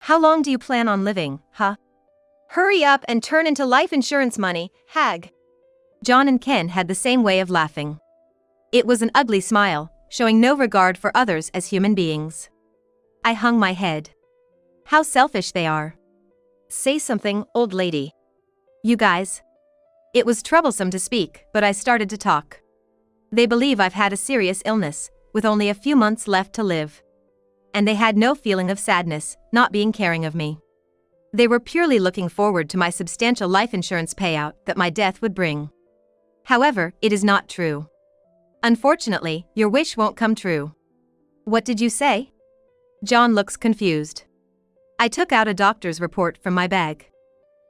How long do you plan on living, huh? Hurry up and turn into life insurance money, hag. John and Ken had the same way of laughing. It was an ugly smile, showing no regard for others as human beings. I hung my head. How selfish they are. Say something, old lady. You guys. It was troublesome to speak, but I started to talk. They believe I've had a serious illness, with only a few months left to live. And they had no feeling of sadness, not being caring of me. They were purely looking forward to my substantial life insurance payout that my death would bring. However, it is not true. Unfortunately, your wish won't come true. What did you say? John looks confused. I took out a doctor's report from my bag.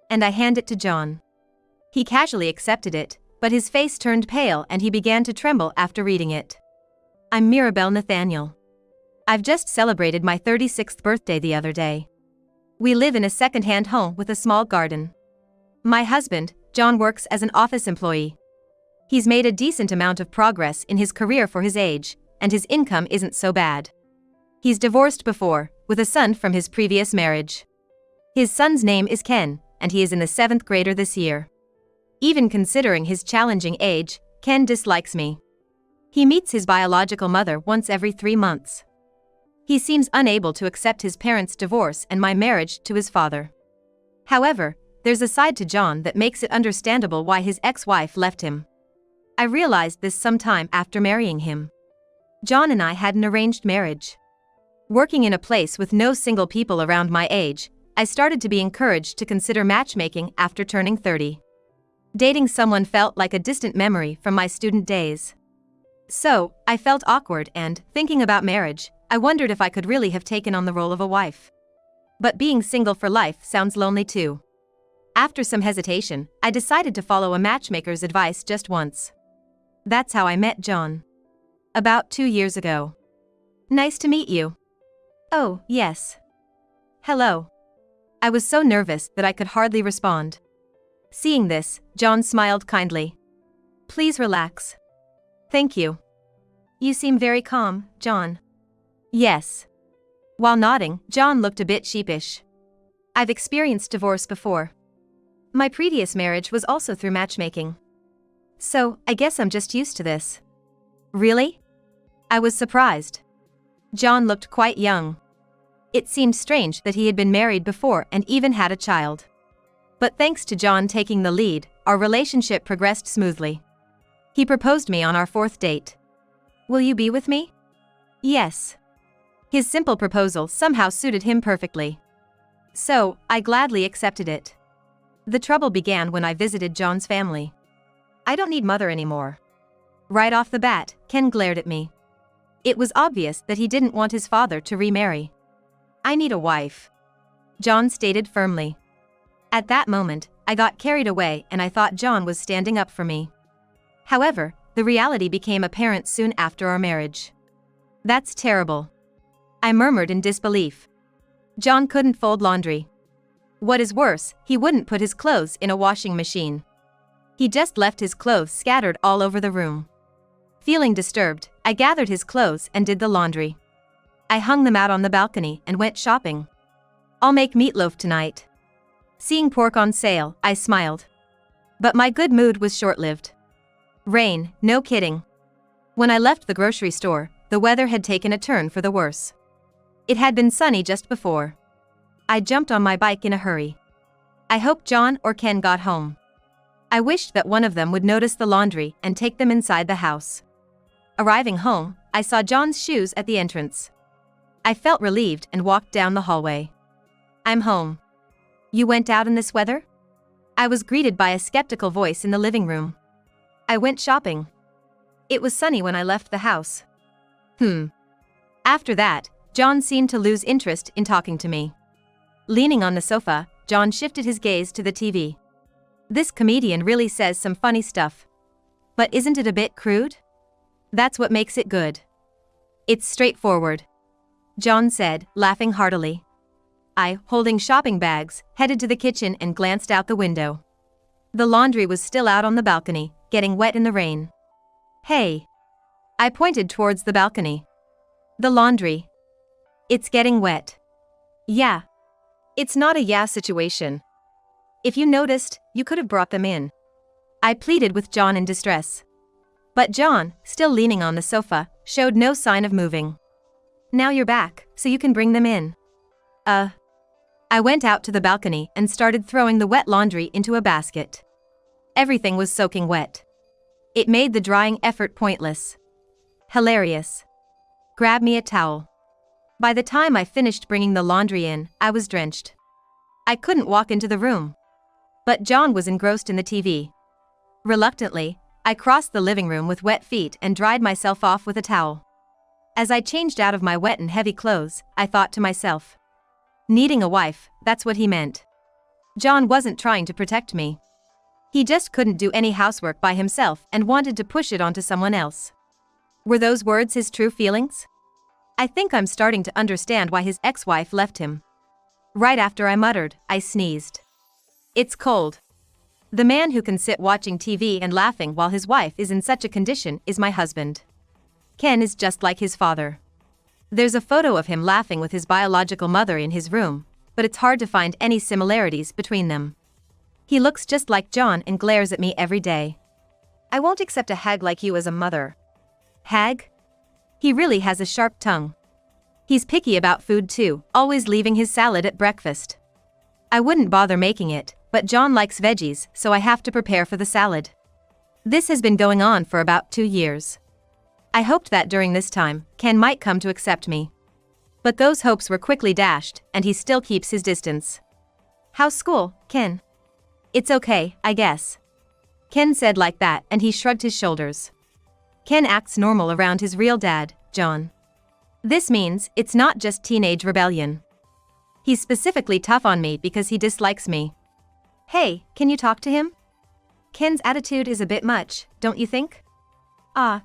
And I handed it to John. He casually accepted it, but his face turned pale and he began to tremble after reading it. I'm Mirabelle Nathaniel. I've just celebrated my 36th birthday the other day. We live in a second-hand home with a small garden. My husband, John, works as an office employee. He's made a decent amount of progress in his career for his age, and his income isn't so bad. He's divorced before, with a son from his previous marriage. His son's name is Ken, and he is in the 7th grader this year. Even considering his challenging age, Ken dislikes me. He meets his biological mother once every 3 months. He seems unable to accept his parents' divorce and my marriage to his father. However, there's a side to John that makes it understandable why his ex-wife left him. I realized this sometime after marrying him. John and I had an arranged marriage. Working in a place with no single people around my age, I started to be encouraged to consider matchmaking after turning 30. Dating someone felt like a distant memory from my student days. So, I felt awkward and, thinking about marriage, I wondered if I could really have taken on the role of a wife. But being single for life sounds lonely too. After some hesitation, I decided to follow a matchmaker's advice just once. That's how I met John. About 2 years ago. Nice to meet you. Oh, yes. Hello. I was so nervous that I could hardly respond. Seeing this, John smiled kindly. Please relax. Thank you. You seem very calm, John. Yes. While nodding, John looked a bit sheepish. I've experienced divorce before. My previous marriage was also through matchmaking. So, I guess I'm just used to this. Really? I was surprised. John looked quite young. It seemed strange that he had been married before and even had a child. But thanks to John taking the lead, our relationship progressed smoothly. He proposed me on our 4th date. Will you be with me? Yes. His simple proposal somehow suited him perfectly. So, I gladly accepted it. The trouble began when I visited John's family. I don't need mother anymore. Right off the bat, Ken glared at me. It was obvious that he didn't want his father to remarry. I need a wife. John stated firmly. At that moment, I got carried away and I thought John was standing up for me. However, the reality became apparent soon after our marriage. That's terrible. I murmured in disbelief. John couldn't fold laundry. What is worse, he wouldn't put his clothes in a washing machine. He just left his clothes scattered all over the room. Feeling disturbed, I gathered his clothes and did the laundry. I hung them out on the balcony and went shopping. I'll make meatloaf tonight. Seeing pork on sale, I smiled. But my good mood was short-lived. Rain, no kidding. When I left the grocery store, the weather had taken a turn for the worse. It had been sunny just before. I jumped on my bike in a hurry. I hoped John or Ken got home. I wished that one of them would notice the laundry and take them inside the house. Arriving home, I saw John's shoes at the entrance. I felt relieved and walked down the hallway. I'm home. You went out in this weather? I was greeted by a skeptical voice in the living room. I went shopping. It was sunny when I left the house. After that, John seemed to lose interest in talking to me. Leaning on the sofa, John shifted his gaze to the TV. This comedian really says some funny stuff. But isn't it a bit crude? That's what makes it good. It's straightforward. John said, laughing heartily. I, holding shopping bags, headed to the kitchen and glanced out the window. The laundry was still out on the balcony, getting wet in the rain. Hey! I pointed towards the balcony. The laundry. It's getting wet. Yeah. It's not a yeah situation. If you noticed, you could have brought them in. I pleaded with John in distress. But John, still leaning on the sofa, showed no sign of moving. Now you're back, so you can bring them in. I went out to the balcony and started throwing the wet laundry into a basket. Everything was soaking wet. It made the drying effort pointless. Hilarious. Grab me a towel. By the time I finished bringing the laundry in, I was drenched. I couldn't walk into the room. But John was engrossed in the TV. Reluctantly, I crossed the living room with wet feet and dried myself off with a towel. As I changed out of my wet and heavy clothes, I thought to myself, needing a wife, that's what he meant. John wasn't trying to protect me. He just couldn't do any housework by himself and wanted to push it onto someone else. Were those words his true feelings? I think I'm starting to understand why his ex-wife left him. Right after I muttered, I sneezed. It's cold. The man who can sit watching TV and laughing while his wife is in such a condition is my husband. Ken is just like his father. There's a photo of him laughing with his biological mother in his room, but it's hard to find any similarities between them. He looks just like John and glares at me every day. I won't accept a hag like you as a mother. Hag? He really has a sharp tongue. He's picky about food too, always leaving his salad at breakfast. I wouldn't bother making it, but John likes veggies, so I have to prepare for the salad. This has been going on for about 2 years. I hoped that during this time, Ken might come to accept me. But those hopes were quickly dashed, and he still keeps his distance. How's school, Ken? It's okay, I guess. Ken said like that, and he shrugged his shoulders. Ken acts normal around his real dad, John. This means it's not just teenage rebellion. He's specifically tough on me because he dislikes me. Hey, can you talk to him? Ken's attitude is a bit much, don't you think?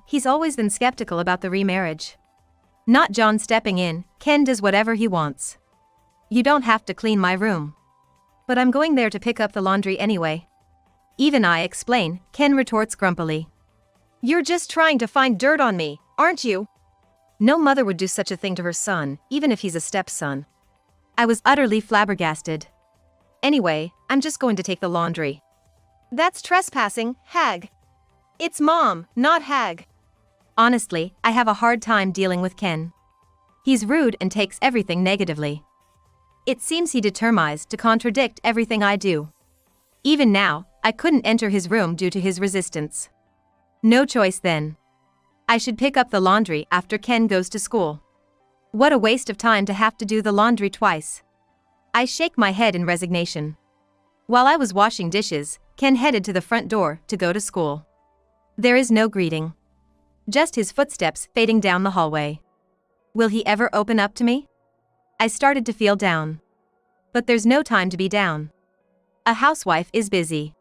He's always been skeptical about the remarriage. Not John stepping in, Ken does whatever he wants. You don't have to clean my room. But I'm going there to pick up the laundry anyway. Even I explain, Ken retorts grumpily. You're just trying to find dirt on me, aren't you? No mother would do such a thing to her son, even if he's a stepson. I was utterly flabbergasted. Anyway, I'm just going to take the laundry. That's trespassing, hag. It's mom, not hag. Honestly, I have a hard time dealing with Ken. He's rude and takes everything negatively. It seems he determines to contradict everything I do. Even now, I couldn't enter his room due to his resistance. No choice then. I should pick up the laundry after Ken goes to school. What a waste of time to have to do the laundry twice. I shake my head in resignation. While I was washing dishes, Ken headed to the front door to go to school. There is no greeting. Just his footsteps fading down the hallway. Will he ever open up to me? I started to feel down. But there's no time to be down. A housewife is busy.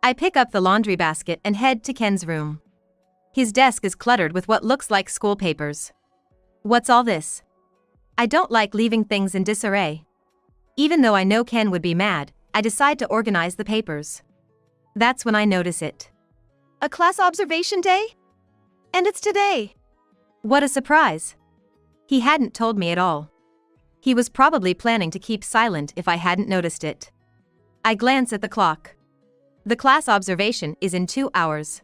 I pick up the laundry basket and head to Ken's room. His desk is cluttered with what looks like school papers. What's all this? I don't like leaving things in disarray. Even though I know Ken would be mad, I decide to organize the papers. That's when I notice it. A class observation day? And it's today. What a surprise. He hadn't told me at all. He was probably planning to keep silent if I hadn't noticed it. I glance at the clock. The class observation is in 2 hours.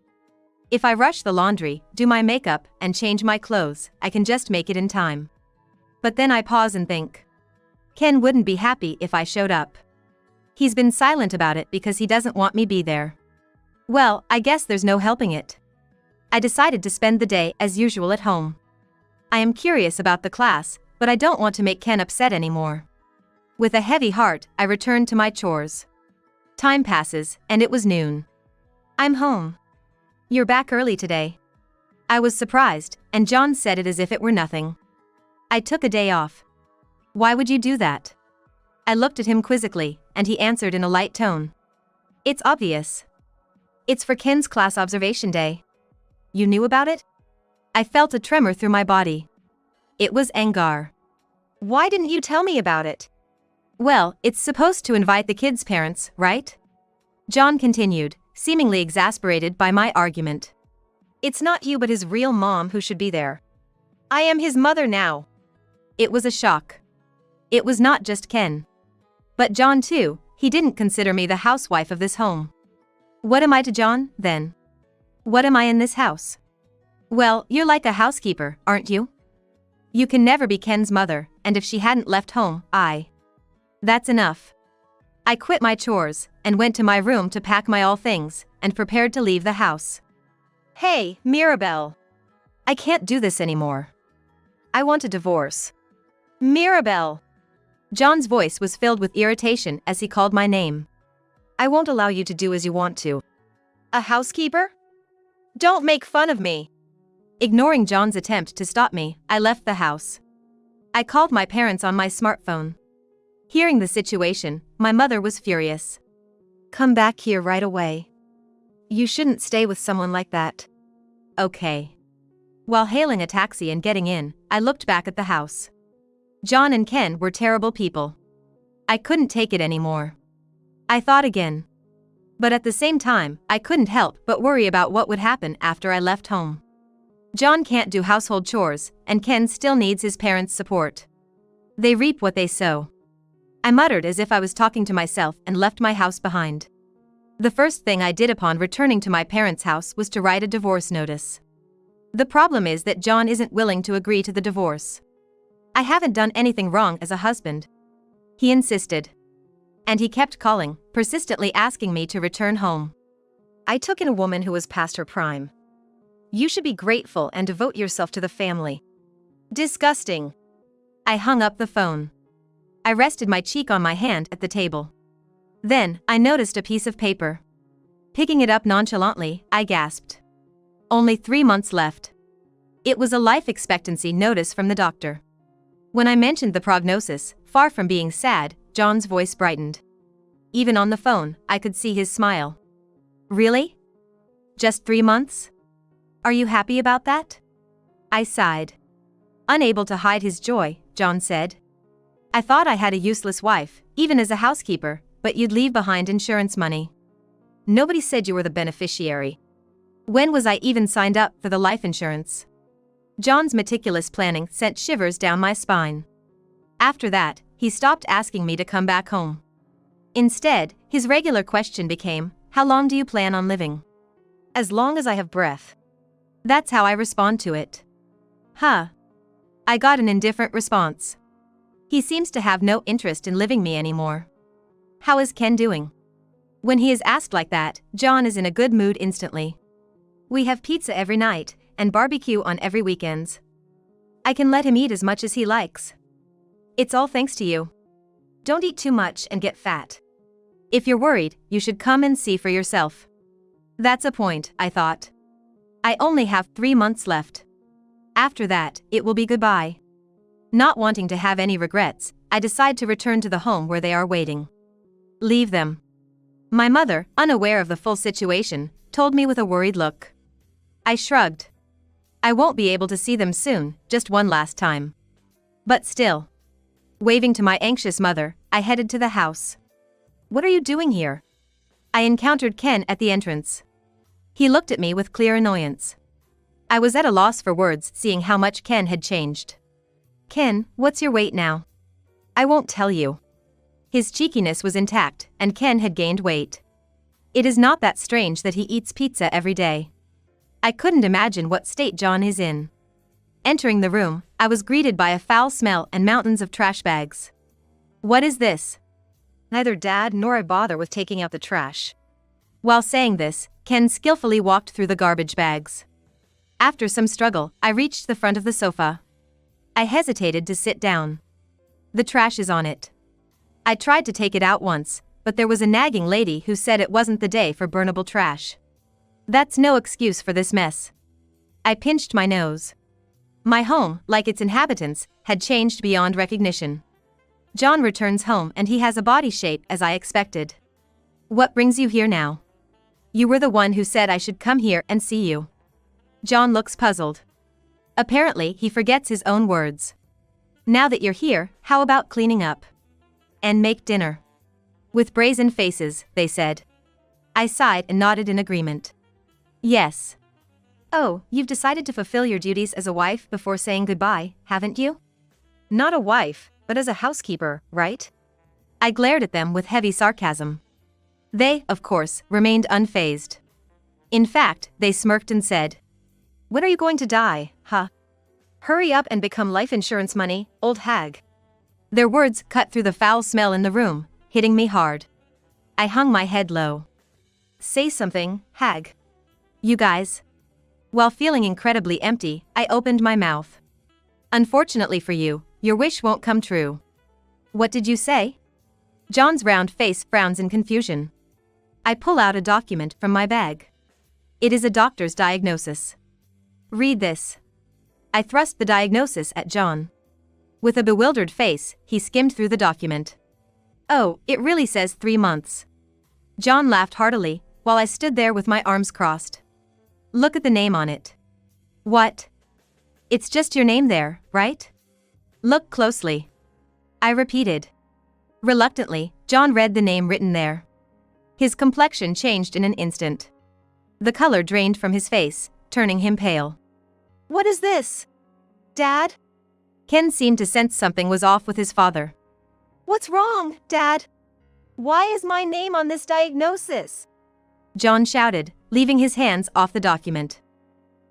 If I rush the laundry, do my makeup, and change my clothes, I can just make it in time. But then I pause and think. Ken wouldn't be happy if I showed up. He's been silent about it because he doesn't want me be there. Well, I guess there's no helping it. I decided to spend the day as usual at home. I am curious about the class, but I don't want to make Ken upset anymore. With a heavy heart, I return to my chores. Time passes, and it was noon. I'm home. You're back early today. I was surprised, and John said it as if it were nothing. I took a day off. Why would you do that? I looked at him quizzically, and he answered in a light tone. It's obvious. It's for Ken's class observation day. You knew about it? I felt a tremor through my body. It was anger. Why didn't you tell me about it? Well, it's supposed to invite the kids' parents, right? John continued, seemingly exasperated by my argument. It's not you but his real mom who should be there. I am his mother now. It was a shock. It was not just Ken. But John too, he didn't consider me the housewife of this home. What am I to John, then? What am I in this house? Well, you're like a housekeeper, aren't you? You can never be Ken's mother, and if she hadn't left home, That's enough. I quit my chores, and went to my room to pack my all things, and prepared to leave the house. Hey, Mirabelle. I can't do this anymore. I want a divorce. Mirabelle. John's voice was filled with irritation as he called my name. I won't allow you to do as you want to. A housekeeper? Don't make fun of me. Ignoring John's attempt to stop me, I left the house. I called my parents on my smartphone. Hearing the situation, my mother was furious. Come back here right away. You shouldn't stay with someone like that. Okay. While hailing a taxi and getting in, I looked back at the house. John and Ken were terrible people. I couldn't take it anymore. I thought again. But at the same time, I couldn't help but worry about what would happen after I left home. John can't do household chores, and Ken still needs his parents' support. They reap what they sow. I muttered as if I was talking to myself and left my house behind. The first thing I did upon returning to my parents' house was to write a divorce notice. The problem is that John isn't willing to agree to the divorce. I haven't done anything wrong as a husband. He insisted. And he kept calling, persistently asking me to return home. I took in a woman who was past her prime. You should be grateful and devote yourself to the family. Disgusting. I hung up the phone. I rested my cheek on my hand at the table. Then, I noticed a piece of paper. Picking it up nonchalantly, I gasped. Only 3 months left. It was a life expectancy notice from the doctor. When I mentioned the prognosis, far from being sad, John's voice brightened. Even on the phone, I could see his smile. Really? Just 3 months? Are you happy about that? I sighed. Unable to hide his joy, John said. I thought I had a useless wife, even as a housekeeper, but you'd leave behind insurance money. Nobody said you were the beneficiary. When was I even signed up for the life insurance? John's meticulous planning sent shivers down my spine. After that, he stopped asking me to come back home. Instead, his regular question became, how long do you plan on living? As long as I have breath. That's how I respond to it. Huh. I got an indifferent response. He seems to have no interest in living me anymore. How is Ken doing? When he is asked like that, John is in a good mood instantly. We have pizza every night, and barbecue on every weekends. I can let him eat as much as he likes. It's all thanks to you. Don't eat too much and get fat. If you're worried, you should come and see for yourself. That's a point, I thought. I only have 3 months left. After that, it will be goodbye. Not wanting to have any regrets, I decide to return to the home where they are waiting. Leave them. My mother, unaware of the full situation, told me with a worried look. I shrugged. I won't be able to see them soon, just one last time. But still. Waving to my anxious mother, I headed to the house. What are you doing here? I encountered Ken at the entrance. He looked at me with clear annoyance. I was at a loss for words seeing how much Ken had changed. Ken, what's your weight now? I won't tell you. His cheekiness was intact, and Ken had gained weight. It is not that strange that he eats pizza every day. I couldn't imagine what state John is in. Entering the room, I was greeted by a foul smell and mountains of trash bags. What is this? Neither Dad nor I bother with taking out the trash. While saying this, Ken skillfully walked through the garbage bags. After some struggle, I reached the front of the sofa. I hesitated to sit down. The trash is on it. I tried to take it out once, but there was a nagging lady who said it wasn't the day for burnable trash. That's no excuse for this mess. I pinched my nose. My home, like its inhabitants, had changed beyond recognition. John returns home and he has a body shape as I expected. What brings you here now? You were the one who said I should come here and see you. John looks puzzled. Apparently, he forgets his own words. Now that you're here, how about cleaning up? And make dinner. With brazen faces, they said. I sighed and nodded in agreement. Yes. Oh, you've decided to fulfill your duties as a wife before saying goodbye, haven't you? Not a wife, but as a housekeeper, right? I glared at them with heavy sarcasm. They, of course, remained unfazed. In fact, they smirked and said, "When are you going to die, huh? Hurry up and become life insurance money, old hag." Their words cut through the foul smell in the room, hitting me hard. I hung my head low. "Say something, hag. You guys." While feeling incredibly empty, I opened my mouth. "Unfortunately for you, your wish won't come true." "What did you say?" John's round face frowns in confusion. I pull out a document from my bag. It is a doctor's diagnosis. "Read this." I thrust the diagnosis at John. With a bewildered face, he skimmed through the document. "Oh, it really says 3 months." John laughed heartily, while I stood there with my arms crossed. "Look at the name on it." "What?" "It's just your name there, right?" "Look closely." I repeated. Reluctantly, John read the name written there. His complexion changed in an instant. The color drained from his face, turning him pale. "What is this? Dad?" Ken seemed to sense something was off with his father. "What's wrong, Dad? Why is my name on this diagnosis?" John shouted, leaving his hands off the document.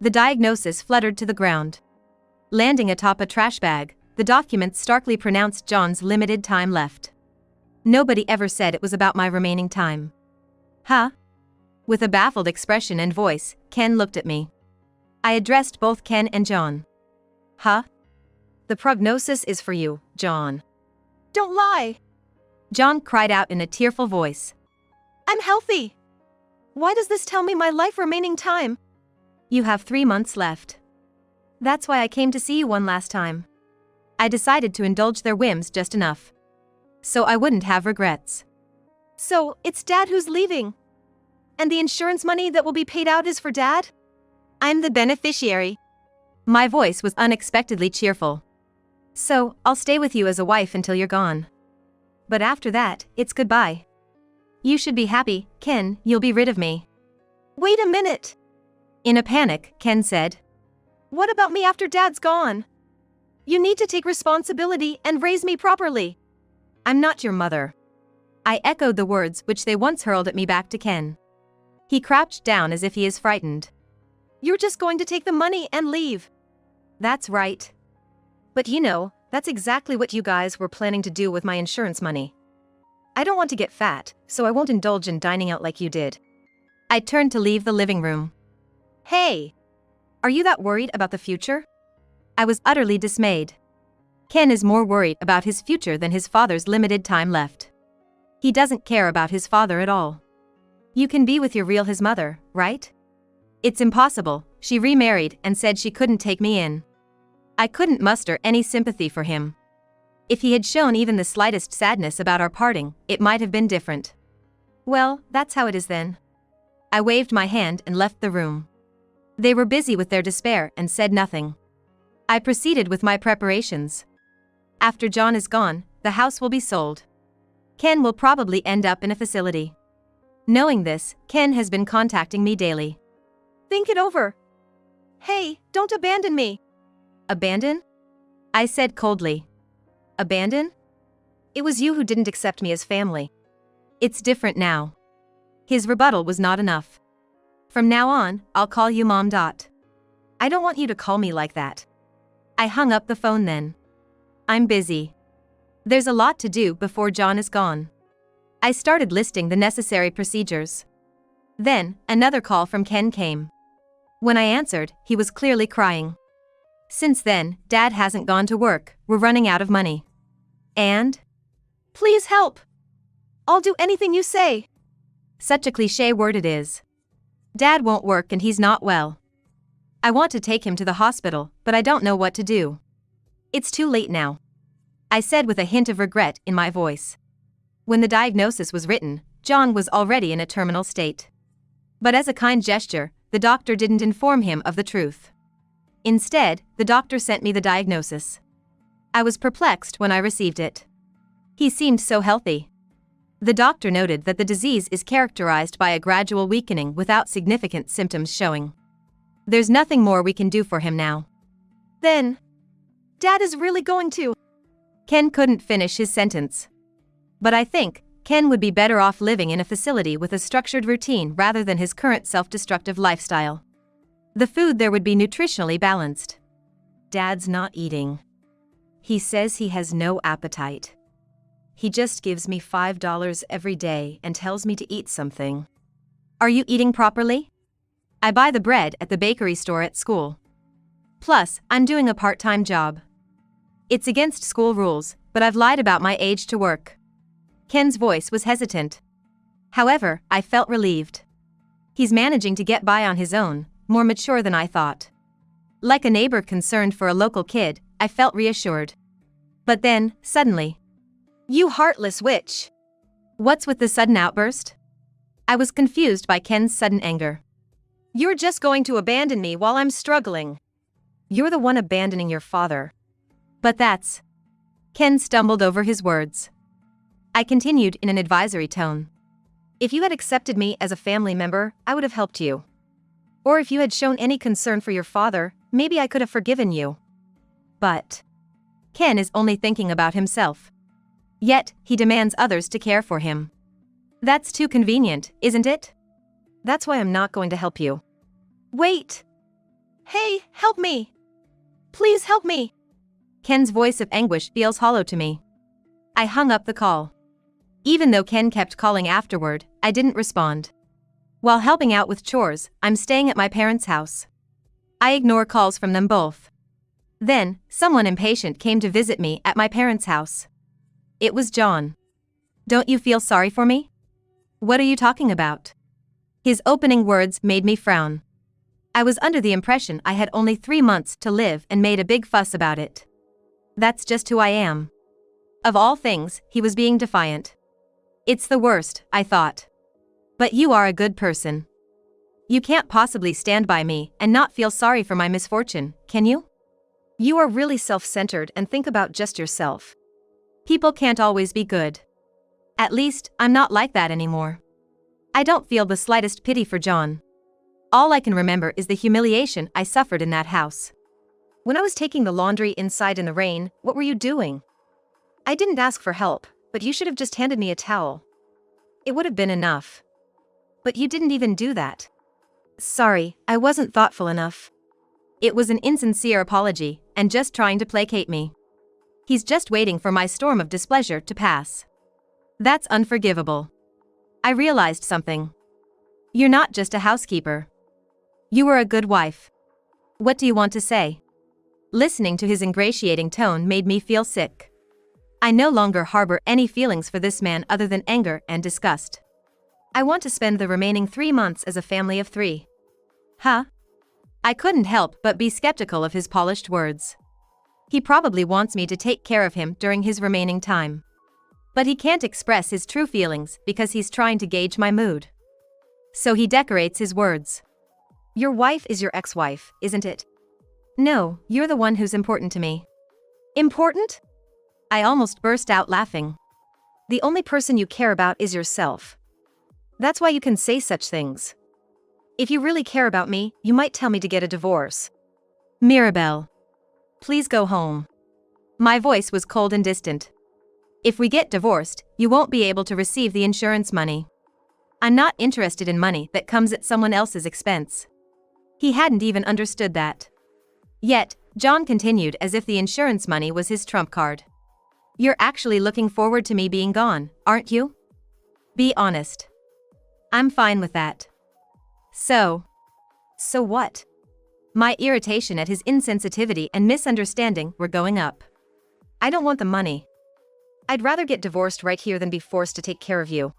The diagnosis fluttered to the ground. Landing atop a trash bag, the document starkly pronounced John's limited time left. Nobody ever said it was about my remaining time. "Huh?" With a baffled expression and voice, Ken looked at me. I addressed both Ken and John. "Huh? The prognosis is for you, John." "Don't lie!" John cried out in a tearful voice. "I'm healthy. Why does this tell me my life remaining time?" "You have 3 months left. That's why I came to see you one last time." I decided to indulge their whims just enough, so I wouldn't have regrets. "So, it's Dad who's leaving? And the insurance money that will be paid out is for Dad? I'm the beneficiary." My voice was unexpectedly cheerful. "So, I'll stay with you as a wife until you're gone. But after that, it's goodbye. You should be happy, Ken, you'll be rid of me." "Wait a minute." In a panic, Ken said. "What about me after Dad's gone? You need to take responsibility and raise me properly." "I'm not your mother." I echoed the words which they once hurled at me back to Ken. He crouched down as if he is frightened. "You're just going to take the money and leave." "That's right. But you know, that's exactly what you guys were planning to do with my insurance money. I don't want to get fat, so I won't indulge in dining out like you did." I turned to leave the living room. "Hey! Are you that worried about the future?" I was utterly dismayed. Ken is more worried about his future than his father's limited time left. He doesn't care about his father at all. You can be with your real his mother, right? It's impossible, she remarried and said she couldn't take me in. I couldn't muster any sympathy for him. If he had shown even the slightest sadness about our parting, it might have been different. "Well, that's how it is then." I waved my hand and left the room. They were busy with their despair and said nothing. I proceeded with my preparations. After John is gone, the house will be sold. Ken will probably end up in a facility. Knowing this, Ken has been contacting me daily. "Think it over. Hey, don't abandon me." "Abandon?" I said coldly. "Abandon? It was you who didn't accept me as family. It's different now." His rebuttal was not enough. "From now on, I'll call you Mom. I don't want you to call me like that." I hung up the phone then. I'm busy. There's a lot to do before John is gone. I started listing the necessary procedures. Then, another call from Ken came. When I answered, he was clearly crying. "Since then, Dad hasn't gone to work, we're running out of money. And? Please help. I'll do anything you say." Such a cliché word it is. Dad won't work and he's not well. I want to take him to the hospital, but I don't know what to do. It's too late now," I said with a hint of regret in my voice. When the diagnosis was written, John was already in a terminal state. But as a kind gesture, the doctor didn't inform him of the truth. Instead, the doctor sent me the diagnosis. I was perplexed when I received it. He seemed so healthy. The doctor noted that the disease is characterized by a gradual weakening without significant symptoms showing. There's nothing more we can do for him now. "Then, Dad is really going to..." Ken couldn't finish his sentence. But I think Ken would be better off living in a facility with a structured routine rather than his current self-destructive lifestyle. The food there would be nutritionally balanced. Dad's not eating. He says he has no appetite. He just gives me $5 every day and tells me to eat something. Are you eating properly? I buy the bread at the bakery store at school. Plus, I'm doing a part-time job. It's against school rules, but I've lied about my age to work. Ken's voice was hesitant. However, I felt relieved. He's managing to get by on his own, more mature than I thought. Like a neighbor concerned for a local kid, I felt reassured. But then, suddenly, "You heartless witch!" What's with the sudden outburst? I was confused by Ken's sudden anger. "You're just going to abandon me while I'm struggling. You're the one abandoning your father." But that's... Ken stumbled over his words. I continued in an advisory tone. "If you had accepted me as a family member, I would have helped you. Or if you had shown any concern for your father, maybe I could have forgiven you. But Ken is only thinking about himself. Yet, he demands others to care for him. That's too convenient, isn't it? That's why I'm not going to help you." "Wait! Hey, help me! Please help me!" Ken's voice of anguish feels hollow to me. I hung up the call. Even though Ken kept calling afterward, I didn't respond. While helping out with chores, I'm staying at my parents' house. I ignore calls from them both. Then, someone impatient came to visit me at my parents' house. It was John. "Don't you feel sorry for me?" "What are you talking about?" His opening words made me frown. I was under the impression I had only 3 months to live and made a big fuss about it. That's just who I am. Of all things, he was being defiant. It's the worst, I thought. But you are a good person. You can't possibly stand by me and not feel sorry for my misfortune, can you? You are really self-centered and think about just yourself. People can't always be good. At least, I'm not like that anymore. I don't feel the slightest pity for John. All I can remember is the humiliation I suffered in that house. "When I was taking the laundry inside in the rain, what were you doing? I didn't ask for help, but you should have just handed me a towel. It would have been enough. But you didn't even do that." "Sorry, I wasn't thoughtful enough." It was an insincere apology, and just trying to placate me. He's just waiting for my storm of displeasure to pass. That's unforgivable. I realized something. You're not just a housekeeper. You were a good wife. What do you want to say? Listening to his ingratiating tone made me feel sick. I no longer harbor any feelings for this man other than anger and disgust. I want to spend the remaining 3 months as a family of 3. Huh? I couldn't help but be skeptical of his polished words. He probably wants me to take care of him during his remaining time. But he can't express his true feelings because he's trying to gauge my mood. So he decorates his words. "Your wife is your ex-wife, isn't it?" "No, you're the one who's important to me." "Important?" I almost burst out laughing. "The only person you care about is yourself. That's why you can say such things. If you really care about me, you might tell me to get a divorce." "Mirabelle. Please go home." My voice was cold and distant. "If we get divorced, you won't be able to receive the insurance money. I'm not interested in money that comes at someone else's expense." He hadn't even understood that. Yet, John continued as if the insurance money was his trump card. "You're actually looking forward to me being gone, aren't you? Be honest." "I'm fine with that." So what? My irritation at his insensitivity and misunderstanding were going up. "I don't want the money. I'd rather get divorced right here than be forced to take care of you."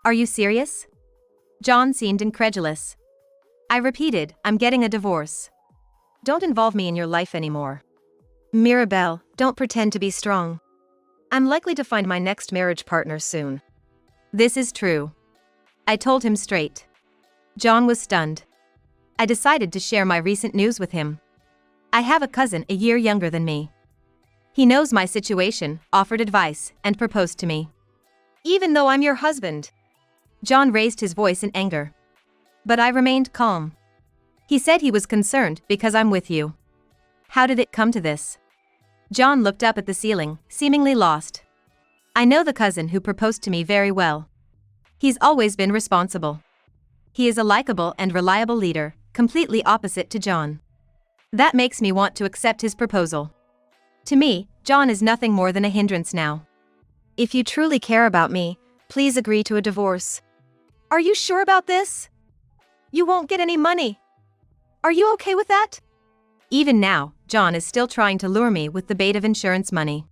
"Are you serious?" John seemed incredulous. I repeated, "I'm getting a divorce. Don't involve me in your life anymore." "Mirabelle, don't pretend to be strong. I'm likely to find my next marriage partner soon." "This is true." I told him straight. John was stunned. I decided to share my recent news with him. I have a cousin a year younger than me. He knows my situation, offered advice, and proposed to me. "Even though I'm your husband?" John raised his voice in anger. But I remained calm. "He said he was concerned because I'm with you." "How did it come to this?" John looked up at the ceiling, seemingly lost. I know the cousin who proposed to me very well. He's always been responsible. He is a likable and reliable leader, completely opposite to John. That makes me want to accept his proposal. To me, John is nothing more than a hindrance now. If you truly care about me, please agree to a divorce. Are you sure about this? You won't get any money. Are you okay with that? Even now, John is still trying to lure me with the bait of insurance money.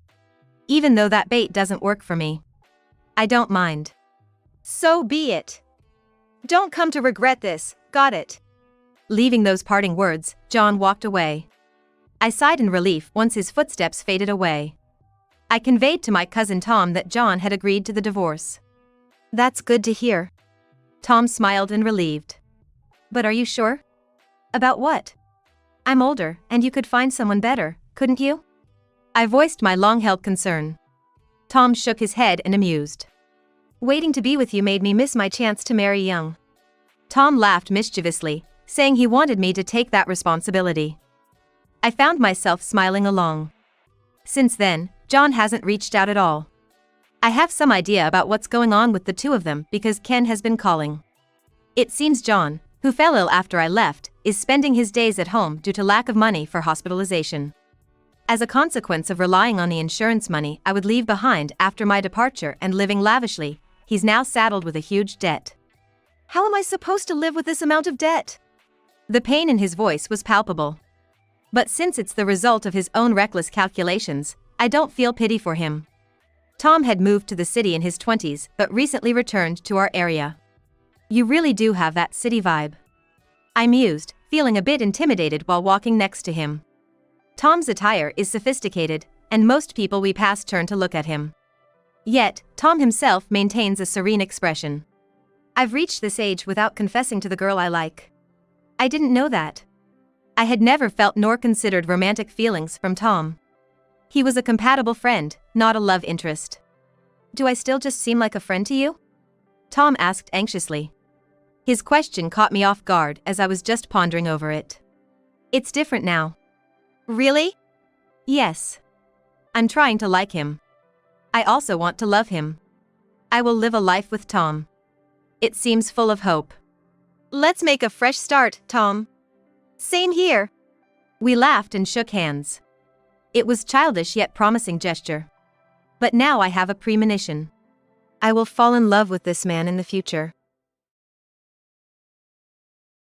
Even though that bait doesn't work for me. I don't mind. So be it. Don't come to regret this, got it? Leaving those parting words, John walked away. I sighed in relief once his footsteps faded away. I conveyed to my cousin Tom that John had agreed to the divorce. That's good to hear. Tom smiled and relieved. But are you sure? About what? I'm older, and you could find someone better, couldn't you? I voiced my long-held concern. Tom shook his head and amused. Waiting to be with you made me miss my chance to marry young. Tom laughed mischievously, saying he wanted me to take that responsibility. I found myself smiling along. Since then, John hasn't reached out at all. I have some idea about what's going on with the two of them because Ken has been calling. It seems John, who fell ill after I left, is spending his days at home due to lack of money for hospitalization. As a consequence of relying on the insurance money I would leave behind after my departure and living lavishly, he's now saddled with a huge debt. How am I supposed to live with this amount of debt? The pain in his voice was palpable. But since it's the result of his own reckless calculations, I don't feel pity for him. Tom had moved to the city in his 20s but recently returned to our area. You really do have that city vibe. I mused, feeling a bit intimidated while walking next to him. Tom's attire is sophisticated, and most people we pass turn to look at him. Yet, Tom himself maintains a serene expression. I've reached this age without confessing to the girl I like. I didn't know that. I had never felt nor considered romantic feelings from Tom. He was a compatible friend, not a love interest. Do I still just seem like a friend to you? Tom asked anxiously. His question caught me off guard as I was just pondering over it. It's different now. Really? Yes. I'm trying to like him. I also want to love him. I will live a life with Tom. It seems full of hope. Let's make a fresh start, Tom. Same here. We laughed and shook hands. It was childish yet promising gesture. But now I have a premonition. I will fall in love with this man in the future.